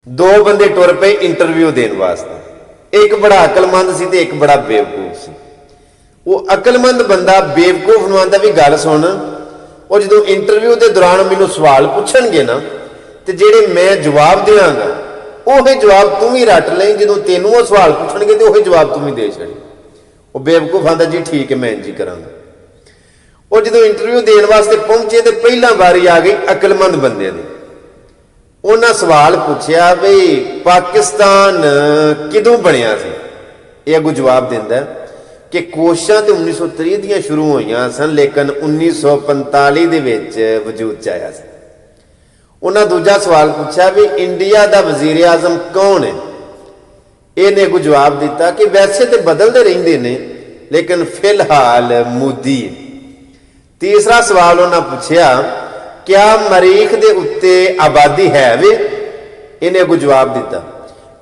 दो बंदे टुर पे इंटरव्यू देने वास्ते। एक बड़ा अकलमंद सी ते एक बड़ा बेवकूफ सी। वो अकलमंद बंदा बेवकूफ नूं आंदा भी गल सुन, और जो इंटरव्यू के दौरान मैनू सवाल पूछणगे ना तो जेडे मैं जवाब देंगा उही जवाब तू भी रट लें। जो तेनों वो सवाल पूछणगे तो उही जवाब तू भी दे छड़ी। वो बेवकूफ आंदा जी ठीक है मैं इंज ही करांगा। और जो इंटरव्यू देने वास्ते पहुंचे तो पहला बारी आ गई अकलमंद बंदे दी। उन्हें सवाल पूछया बई पाकिस्तान किदों बनिया सी। ये अगू जवाब दिंदा कि कोशिशां तो 1930 दियां शुरू हुई सन, लेकिन 1945 दे विच वजूद च आया सी। उन्हें दूजा सवाल पूछा भी इंडिया का वजीर आजम कौन है। इन्हें अगू जवाब दिता कि वैसे तो बदलते रहंदे ने लेकिन फिलहाल मोदी है। तीसरा सवाल उन्हें पूछया क्या मरीख के उत्ते आबादी है वे। इन्हें अगू जवाब दिता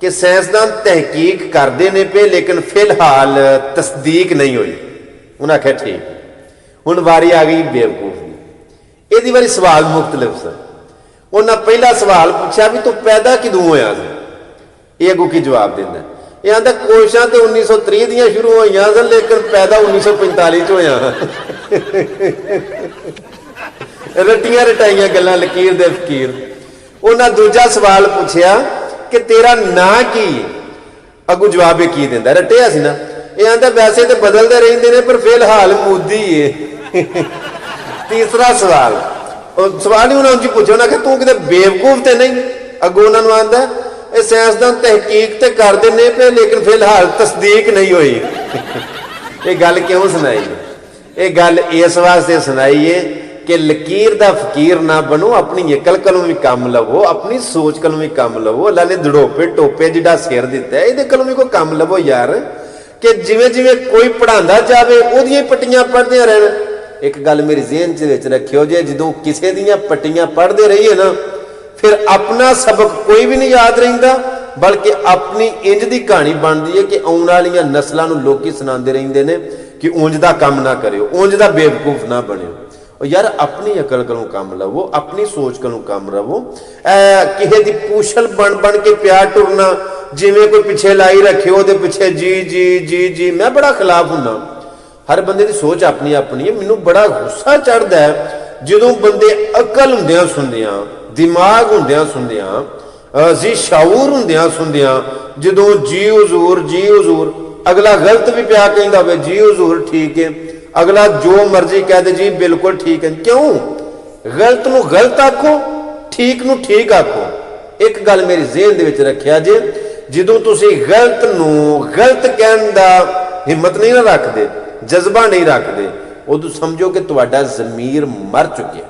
कि साइंसदान तहकीक करते ने पे लेकिन फिलहाल तस्दीक नहीं हुई। उन्हें आख्या ठीक। हुण वारी आ गई बेवकूफ की। यदि बारी सवाल मुख्तलिफ सन। उन्हें पहला सवाल पूछा भी तू पैदा किदों होया सी। ये अगू की जवाब देंदा। ये आंदा कोशिशां तो 1930 दियां शुरू हुई सन लेकिन पैदा 1945 च होया। रटियां रटाइयां गल्लां लकीर दे फकीर। उन्हें दूजा सवाल पूछया कि तेरा ना की। अगू जवाब की देंदा रटिया सी ना। ये आंदा वैसे तो बदलते रहंदे ने पर फिलहाल मोदी है। तीसरा सवाल सवाल ही उन्होंने पूछा उन्हें तू कि बेवकूफ तो नहीं। अगू उन्होंने आंदा साइंसदान तहकीक तो करते ने पे लेकिन फिलहाल तस्दीक नहीं हुई। ये गल क्यों सुनाई। ये गल इस वास्ते सुनाई है कि लकीर दा फकीर ना बनो, अपनी अकल कलों भी काम लवो, अपनी सोच कलों भी काम लवो। अल्लाह ने दड़ोपे टोपे जिहड़ा सिर दिता है ये कलों भी कोई काम लवो यार। कि जिवें जिवें कोई पढ़ांदा जावे उहदियां पट्टियां पढ़दे रहन। एक गल मेरी ज़हन च रखियो जे जो किसी दियां पट्टियां पढ़ते रहिए ना फिर अपना सबक कोई भी नहीं याद रहिंदा, बल्कि अपनी इंज दी कहानी बनती है कि आने वाली नस्लों को लोग सुनाते रहते हैं कि उंज दा काम ना करियो, उंज दा बेवकूफ ना बनियो। और यार अपनी अकल कलों काम लवो, अपनी सोच कलों काम रवो। किसी की पूछल बन बन के प्यार टुरना जिमें कोई पिछे लाई रखे वो पिछे जी जी जी जी। मैं बड़ा खिलाफ हूं। हर बंदे की सोच अपनी अपनी है। मैनू बड़ा गुस्सा चढ़ता है जो बंदे अकल होंदियां सुनदियां, दिमाग होंदियां सुनदियां, जी शाऊर होंदियां सुनदियां जो जी हुजूर अगला गलत भी प्या कहंदा होवे जी हुजूर ठीक है, अगला जो मर्जी कह दे जी बिल्कुल ठीक है। क्यों गलत नू गलत आखो, ठीक नू ठीक आखो। एक गल मेरी ज़हन दे विच रखिया जे जो तुसी गलत नू गलत कहण दा हिम्मत नहीं ना रखदे, जज्बा नहीं रखते, उदों समझो कि तुहाडा ज़मीर मर चुकिया।